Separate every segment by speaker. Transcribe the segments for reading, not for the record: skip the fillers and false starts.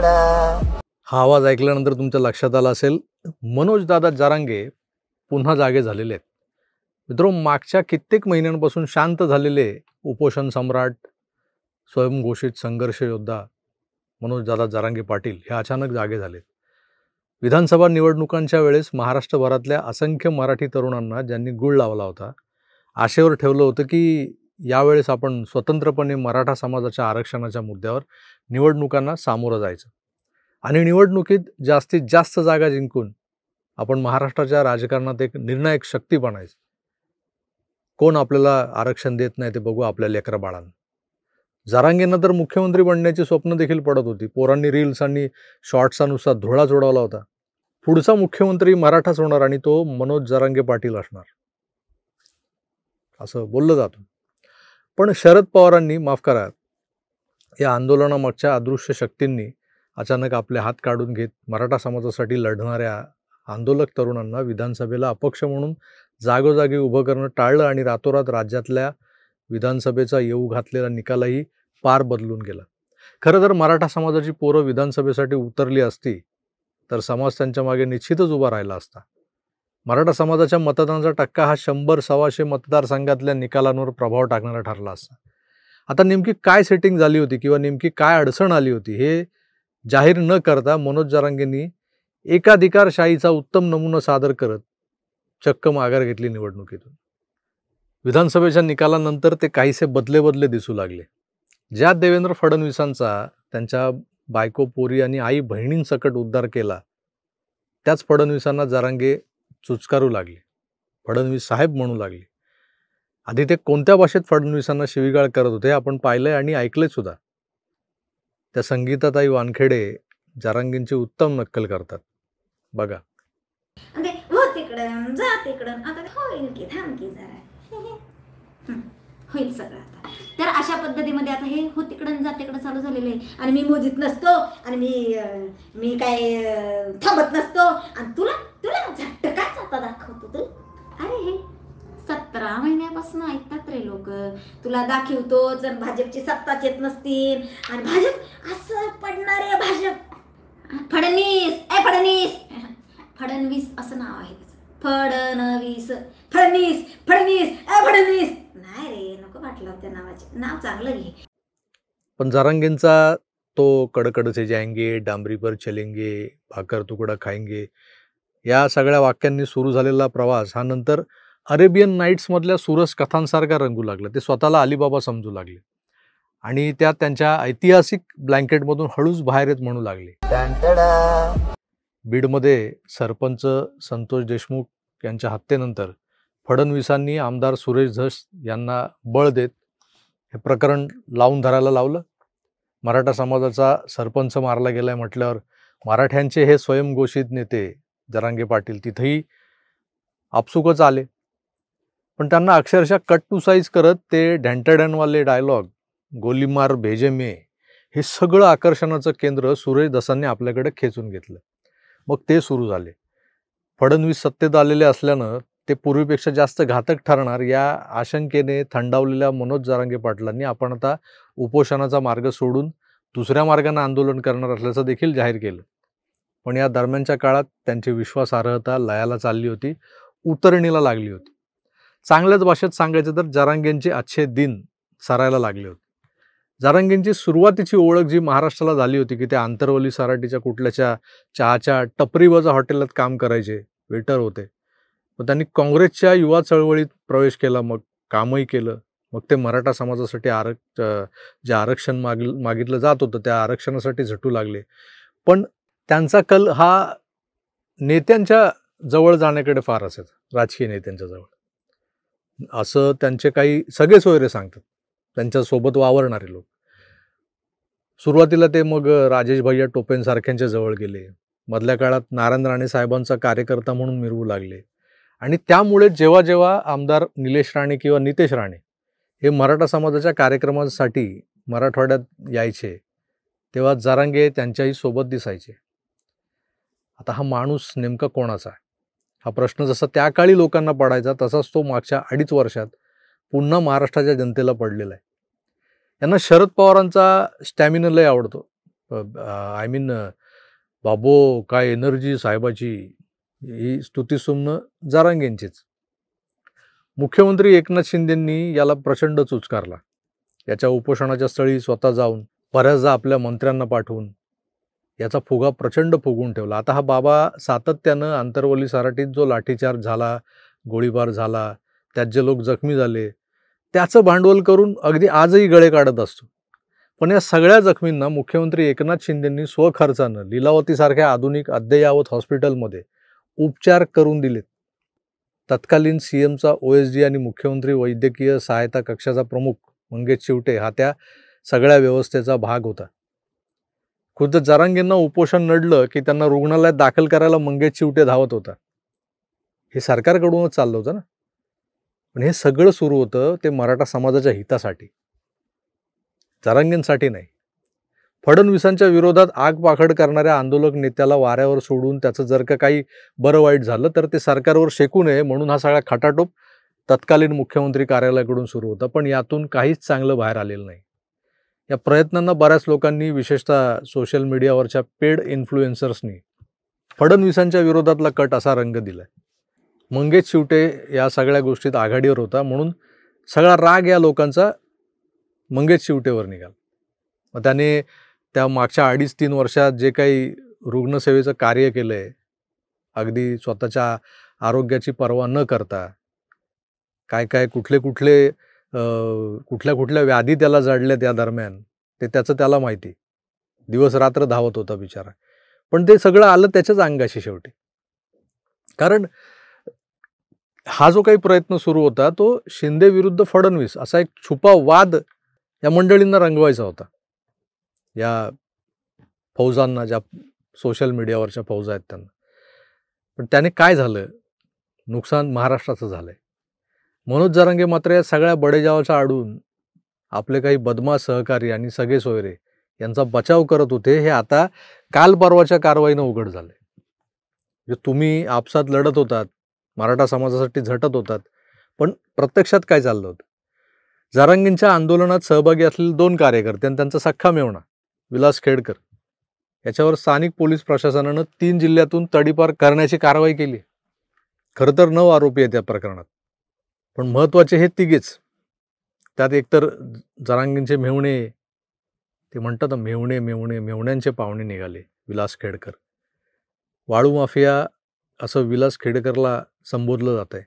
Speaker 1: हा आवाज ऐकल्यानंतर तुमच्या लक्षात आला असेल, मनोजदादा जरांगे पुन्हा जागे झालेले आहेत. मित्रांनो, मागच्या कित्येक महिन्यांपासून शांत झालेले उपोषण सम्राट, स्वयंघोषित संघर्ष योद्धा मनोजदादा जरांगे पाटील हे अचानक जागे झालेत. विधानसभा निवडणुकांच्या वेळेस महाराष्ट्रभरातल्या असंख्य मराठी तरुणांना ज्यांनी गुळ लावला होता, आशेवर ठेवलं होतं की यावेळेस आपण स्वतंत्रपणे मराठा समाजाच्या आरक्षणाच्या मुद्द्यावर निवडणुकांना सामोरं जायचं आणि निवडणुकीत जास्तीत जास्त जागा जिंकून आपण महाराष्ट्राच्या राजकारणात एक निर्णायक शक्ती बनायचं. कोण आपल्याला आरक्षण देत नाही ते बघू आपल्या लेकरा बाळांना. जरांगेंना तर मुख्यमंत्री बनण्याची स्वप्न देखील पडत होती. पोरांनी रील्स आणि शॉर्ट्सानुसार धुळा चोढवला होता. पुढचा मुख्यमंत्री मराठाच होणार आणि तो मनोज जरांगे पाटील असणार असं बोललं जातं. पण शरद पवारांनी, माफ करा, या आंदोलनामागच्या अदृश्य शक्तींनी अचानक आपले हात काढून घेत मराठा समाजासाठी लढणाऱ्या आंदोलक तरुणांना विधानसभेला अपक्ष म्हणून जागोजागी उभं करणं टाळलं आणि रातोरात राज्यातल्या विधानसभेचा येऊ घातलेला निकालही पार बदलून गेला. खरं तर मराठा समाजाची पोरं विधानसभेसाठी उतरली असती तर समाज त्यांच्या मागे निश्चितच उभा राहिला असता. मराठा समाजाच्या मतदानाचा टक्का हा 100-125 मतदारसंघातल्या निकालांवर प्रभाव टाकणारा ठरला असता. आता नेमकी काय सेटिंग झाली होती किंवा नेमकी काय अडचण आली होती हे जाहीर न करता मनोज जरांगेंनी एकाधिकारशाहीचा उत्तम नमुना सादर करत चक्क माघार घेतली निवडणुकीतून. विधानसभेच्या निकालानंतर ते काहीसे बदले दिसू लागले. ज्या देवेंद्र फडणवीसांचा त्यांच्या बायको, पोरी आणि आई बहिणींसकट उद्धार केला, त्याच फडणवीसांना जरांगे चुचकारू लागले, फडणवीस साहेब म्हणू लागले. आधी ते कोणत्या भाषेत फडणवीसांना शिवीगाळ करत होते आपण पाहिलंय आणि ऐकलंय सुद्धा. त्या संगीताताई वानखेडे जरांगेंची उत्तम नक्कल करतात. बघा.
Speaker 2: होईल सगळं आता. तर अशा पद्धतीमध्ये आता हे हो तिकडं जा तिकडं चालू झालेलं आहे. आणि मी मोजीत नसतो आणि मी काय थांबत नसतो आणि तुला तुला झटकाच आता दाखवतो तू. अरे हे 17 महिन्यापासून ऐकतात रे लोक. तुला दाखवतो जर भाजपची सत्ताच येत नसतील आणि भाजप असं पडणार आहे. भाजप फडणवीस असं नाव आहे त्याचं. फडणवीस नाही रे, नको वाटलं त्या नावाचे. नाव चांगलं घे.
Speaker 1: पण जरांगेंचा तो कडकड से जाएंगे, डांबरी पर चलेंगे, भाकर तुकडा खाएंगे या सगळ्या वाक्यांनी सुरू झालेला प्रवास हा नंतर अरेबियन नाईट्स मधल्या सुरस कथांसारखा रंगू लागला. ते स्वतःला अलीबाबा समजू लागले आणि त्या त्यांच्या ऐतिहासिक ब्लँकेटमधून हळूच बाहेर येत म्हणू लागले. बीडमध्ये सरपंच संतोष देशमुख यांच्या हत्येनंतर फडणवीसांनी आमदार सुरेश धस यांना बळ देत हे प्रकरण लावून धरायला लावलं. मराठा समाजाचा सरपंच मारला गेलाय म्हटल्यावर मराठ्यांचे हे स्वयंघोषित नेते जरांगे पाटील तिथेही आपसुकच आले. पण त्यांना अक्षरशः कट टू साईज करत ते ढँटडॅनवाले डायलॉग, गोलीमार भेजे में, हे सगळं आकर्षणाचं केंद्र सुरेश धसांनी आपल्याकडे खेचून घेतलं. मग ते सुरू झाले. फडणवीस सत्तेत आलेले असल्यानं ते पूर्वीपेक्षा जास्त घातक ठरणार या आशंकेने थंडावलेल्या मनोज जरांगे पाटलांनी आपण आता उपोषणाचा मार्ग सोडून दुसऱ्या मार्गाने आंदोलन करणार असल्याचं देखील जाहीर केलं. पण या दरम्यानच्या काळात त्यांची विश्वासार्हता लयाला चालली होती, उतरणीला लागली होती. चांगल्याच भाषेत सांगायचं तर जरांगेंचे अच्छे दिन सरायला लागले होते. जरांगेंची सुरुवातीची ओळख जी महाराष्ट्राला झाली होती की ते आंतरवली सराटीच्या कुठल्याच्या चहाच्या टपरीवजा हॉटेलात काम करायचे, वेटर होते. मग त्यांनी काँग्रेसच्या युवा चळवळीत प्रवेश केला, मग कामही केलं. मग ते मराठा समाजासाठी जे आरक्षण मागितलं जात होतं त्या आरक्षणासाठी झटू लागले. पण त्यांचा कल हा नेत्यांच्या जवळ जाण्याकडे फार असायचा, राजकीय नेत्यांच्या जवळ. असं त्यांचे काही सगळे सोयरे सांगतात, त्यांच्यासोबत वावरणारे लोक. सुरुवातीला ते मग राजेश भैया टोपेंसारख्यांच्या जवळ गेले. मधल्या काळात नारायण राणे साहेबांचा कार्यकर्ता म्हणून मिरवू लागले. आणि त्यामुळे जेव्हा जेव्हा आमदार निलेश राणे किंवा नितेश राणे हे मराठा समाजाच्या कार्यक्रमासाठी मराठवाड्यात यायचे तेव्हा जरांगे त्यांच्याही सोबत दिसायचे. आता हा माणूस नेमका कोणाचा हा प्रश्न जसा त्या काळी लोकांना पडायचा तसाच तो मागच्या 2.5 वर्षात पुन्हा महाराष्ट्राच्या जनतेला पडलेला आहे. यांना शरद पवारांचा स्टॅमिना लय आवडतो. आय मीन बाबो काय एनर्जी साहेबाची, ही स्तुतिसुमनं जरांगेंचीच. मुख्यमंत्री एकनाथ शिंदेंनी याला प्रचंड चुचकारला. याच्या उपोषणाच्या स्थळी स्वतः जाऊन, बऱ्याचदा आपल्या मंत्र्यांना पाठवून याचा फुगा प्रचंड फुगवून ठेवला. आता हा बाबा सातत्यानं आंतरवली सराटीत जो लाठीचार्ज झाला, गोळीबार झाला, त्यात जे लोक जखमी झाले, त्याचं भांडवल करून अगदी आजही गळे काढत असतो. पण या सगळ्या जखमींना मुख्यमंत्री एकनाथ शिंदेंनी स्वखर्चानं लीलावतीसारख्या आधुनिक अद्ययावत हॉस्पिटलमध्ये उपचार करून दिलेत. तत्कालीन CMचा OSD आणि मुख्यमंत्री वैद्यकीय सहायता कक्षाचा प्रमुख मंगेश चिवटे हा त्या सगळ्या व्यवस्थेचा भाग होता. खुद्द जरांगेंना उपोषण नडलं की त्यांना रुग्णालयात दाखल करायला मंगेश चिवटे धावत होता. हे सरकारकडूनच चाललं होतं ना. पण हे सगळं सुरू होतं ते मराठा समाजाच्या हितासाठी, जरांगेंसाठी नाही. फडणवीसांच्या विरोधात आगपाखड करणाऱ्या आंदोलक नेत्याला वाऱ्यावर सोडून त्याचं जर का काही बरं वाईट झालं तर ते सरकारवर शेकू नये म्हणून हा सगळा खटाटोप तत्कालीन मुख्यमंत्री कार्यालयाकडून सुरू होता. पण यातून काहीच चांगलं बाहेर आलेलं नाही. या प्रयत्नांना बऱ्याच लोकांनी, विशेषतः सोशल मीडियावरच्या पेड इन्फ्लुएन्सर्सनी फडणवीसांच्या विरोधातला कट असा रंग दिलाय. मंगेश चिवटे या सगळ्या गोष्टीत आघाडीवर होता म्हणून सगळा राग या लोकांचा मंगेश चिवटेवर निघाला. मग त्याने त्या मागच्या 2.5-3 वर्षात जे काही रुग्णसेवेचं कार्य केलं आहे, अगदी स्वतःच्या आरोग्याची पर्वा न करता, काय कुठल्या व्याधी त्याला जडल्या त्या दरम्यान, ते त्याचं त्याला माहिती. दिवस रात्र धावत होता बिचारा. पण ते सगळं आलं त्याच्याच अंगाशी शेवटी. कारण हा जो काही प्रयत्न सुरू होता तो शिंदे विरुद्ध फडणवीस असा एक छुपा वाद या मंडळींना रंगवायचा होता. या फौजांना, ज्या सोशल मीडियावरच्या फौजा आहेत त्यांना. पण त्याने काय झालं, नुकसान महाराष्ट्राचं झालंय. मनोज जरांगे मात्र या सगळ्या बडेजावाच्या आडून आपले काही बदमाश सहकारी आणि सगळे सोयरे यांचा बचाव करत होते. हे आता काल परवाच्या कारवाईनं उघड झालंय. तुम्ही आपसात लढत होतात, मराठा समाजासाठी झटत होतात, पण प्रत्यक्षात काय चाललं होतं? जरांगेंच्या आंदोलनात सहभागी असलेले 2 कार्यकर्ते आणि त्यांचा सख्खा मेवणा विलास खेडकर याच्यावर स्थानिक पोलीस प्रशासनानं 3 जिल्ह्यातून तडीपार करण्याची कारवाई केली. खरं तर 9 आरोपी आहेत या प्रकरणात, पण महत्त्वाचे हे 3घेच. त्यात एकतर जरांगेंचे मेवणे, ते म्हणतात मेवण्यांचे पाहुणे निघाले, विलास खेडकर. वाळू माफिया असं विलास खेडकरला संबोधलं जात आहे.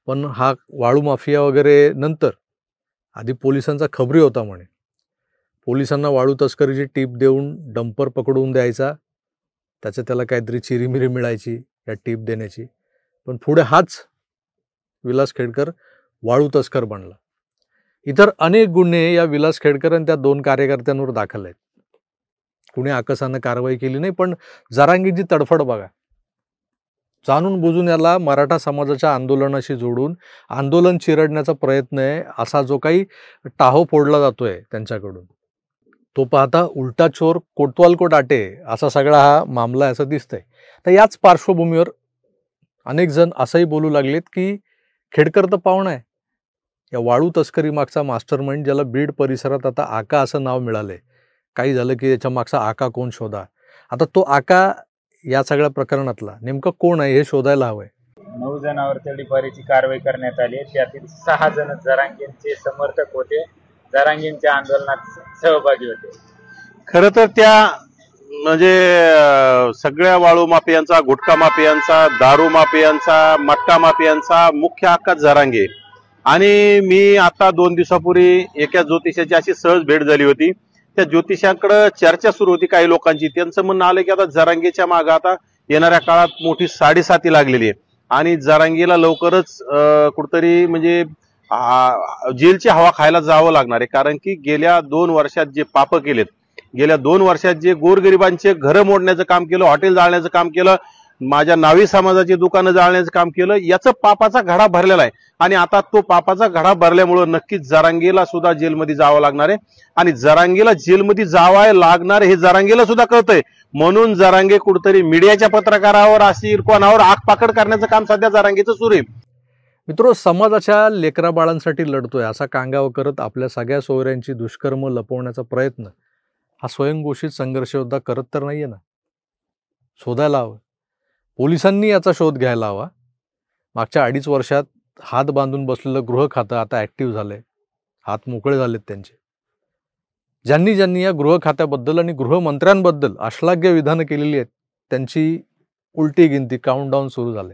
Speaker 1: पण हा वाळू माफिया वगैरे नंतर, आधी पोलिसांचा खबरी होता म्हणे. पोलिसांना वाळू तस्करीची टीप देऊन डंपर पकडवून द्यायचा, त्याला काहीतरी चिरीमिरी मिळायची या टीप देण्याची. पण पुढे हाच विलास खेडकर वाळू तस्कर बनला. इतर अनेक गुन्हे या विलास खेडकर आणि त्या 2 कार्यकर्त्यांवर दाखल आहेत. कुणी आकसानं कारवाई केली नाही. पण जरांगेंची तडफड बघा. जाणून बुजून याला मराठा समाजाच्या आंदोलनाशी जोडून आंदोलन चिरडण्याचा प्रयत्न आहे असा जो काही टाहो फोडला जातोय त्यांच्याकडून, तो पाहता उलटा चोर कोतवाल को डाटे असा सगळा हा मामला असं दिसतंय. तर याच पार्श्वभूमीवर अनेक जण असंही बोलू लागलेत की खेडकर तर पाहुणा आहे, या वाळू तस्करी मागचा मास्टर माइंड, ज्याला बीड परिसरात आता आका असं नाव मिळालंय. काही झालं की याच्या मागचा आका कोण शोधा. आता तो आका या सगळ्या प्रकरणातला नेमकं कोण आहे हे शोधायला हवंय.
Speaker 3: 9 जणांवर तडीपारीची कारवाई करण्यात आली. त्यातील 6 जण जरांगेंचे समर्थक होते, जरांगेंच्या आंदोलनात सहभागी होते.
Speaker 4: खरं तर त्या म्हणजे सगळ्या वाळू माफियांचा, गुटखा माफियांचा, दारू माफियांचा, मटका माफियांचा मुख्य आका जरांगे. आणि मी आता 2 दिवसापूर्वी एका ज्योतिषाची अशी सहज भेट झाली होती. त्या ज्योतिषाकडे चर्चा सुरू होती काही लोकांची. त्यांचं म्हणणं आलं की आता जरांगेच्या मागे आता येणाऱ्या काळात मोठी साडेसाती लागलेली आहे आणि जरांगेला लवकरच कुठतरी म्हणजे जेलची हवा खायला जावं लागणार आहे. कारण की गेल्या 2 वर्षात जे पाप केलेत, गेल्या 2 वर्षात जे गोरगरिबांचे घरं मोडण्याचं काम केलं, हॉटेल जाळण्याचं काम केलं, माझ्या नावी समाजाची दुकानं जाळण्याचं काम केलं, याचं पापाचा घडा भरलेला आहे. आणि आता तो पापाचा घडा भरल्यामुळं नक्कीच जरांगेला सुद्धा जेलमध्ये जावं लागणार आहे. आणि जरांगेला जेलमध्ये जावायला लागणार हे जरांगेला सुद्धा कळतंय. म्हणून जरांगे कुठतरी मीडियाच्या पत्रकारावर अशी कोणावर आगपाखड करण्याचं काम सध्या जरांगेचं सुरू आहे.
Speaker 1: मित्रो, समाजाच्या लेकरा बाळांसाठी लढतोय असा कांगावा करत आपल्या सगळ्या सोयऱ्यांची दुष्कर्म लपवण्याचा प्रयत्न हा स्वयंघोषित संघर्ष योद्धा करत तर नाहीये ना. शोधायला हवं. पोलिसांनी याचा शोध घ्यायला हवा. मागच्या 2.5 वर्षात हात बांधून बसलेलं गृह खातं आता ॲक्टिव्ह झालंय. हात मोकळे झालेत त्यांचे. ज्यांनी ज्यांनी या गृह खात्याबद्दल आणि गृहमंत्र्यांबद्दल अश्लाघ्य विधानं केलेली आहेत त्यांची उलटी गिनती काउंटडाऊन सुरू झाले.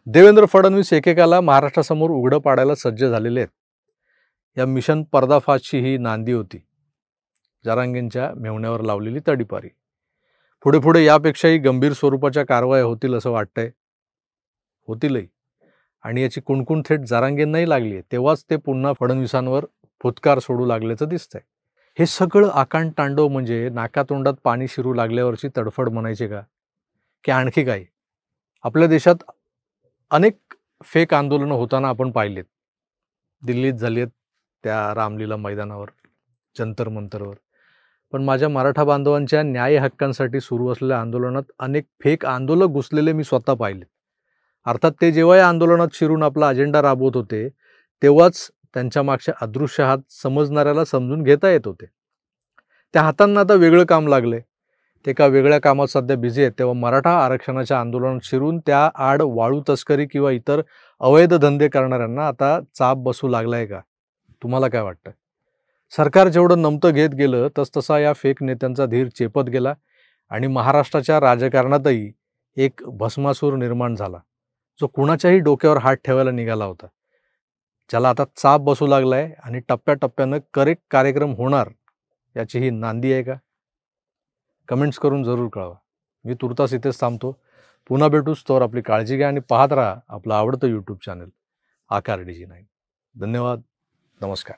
Speaker 1: देवेंद्र फडणवीस एकेकाला महाराष्ट्रासमोर उघडं पाडायला सज्ज झालेले आहेत. या मिशन पर्दाफाशची ही नांदी होती. जरांगेंच्या मेव्हण्यावर लावलेली तडीपारी. पुढे पुढे यापेक्षाही गंभीर स्वरूपाच्या कारवाया होतील असं वाटतंय. होतीलही. आणि याची कुणकुण थेट जरांगेंनाही लागली आहे. तेव्हाच ते पुन्हा फडणवीसांवर फुतकार सोडू लागल्याचं दिसतंय. हे सगळं आकांड तांडव म्हणजे नाकातोंडात पाणी शिरू लागल्यावरची तडफड म्हणायची का, की आणखी काही? आपल्या देशात अनेक फेक आंदोलनं होताना आपण पाहिलेत. दिल्लीत झाली आहेत, त्या रामलीला मैदानावर, जंतर मंतरवर. पण माझ्या मराठा बांधवांच्या न्याय हक्कांसाठी सुरू असलेल्या आंदोलनात अनेक फेक आंदोलक घुसलेले मी स्वतः पाहिलेत. अर्थात ते जेव्हा या आंदोलनात शिरून आपला अजेंडा राबवत होते तेव्हाच त्यांच्या मागच्या अदृश्य हात समजणाऱ्याला समजून घेता येत होते. त्या हातांना आता वेगळं काम लागले. ते एका वेगळ्या कामात सध्या बिझी आहेत. तेव्हा मराठा आरक्षणाच्या आंदोलनात शिरून त्या आड वाळू तस्करी किंवा इतर अवैध धंदे करणाऱ्यांना आता चाप बसू लागलाय का? तुम्हाला काय वाटतं? सरकार जेवढं नमतं घेत गेलं तसतसा या फेक नेत्यांचा धीर चेपत गेला आणि महाराष्ट्राच्या राजकारणातही एक भस्मासूर निर्माण झाला, जो कुणाच्याही डोक्यावर हात ठेवायला निघाला होता. ज्याला आता चाप बसू लागलाय आणि टप्प्याटप्प्यानं करेक्ट कार्यक्रम होणार याची ही नांदी आहे का? कमेंट्स करून जरूर कळवा. मी तुर्तास इथेच थांबतो. पुन्हा भेटूच. तोवर आपली काळजी घ्या आणि पाहत राहा आपलं आवडतं यूट्यूब चॅनल आकार DG9. धन्यवाद. नमस्कार.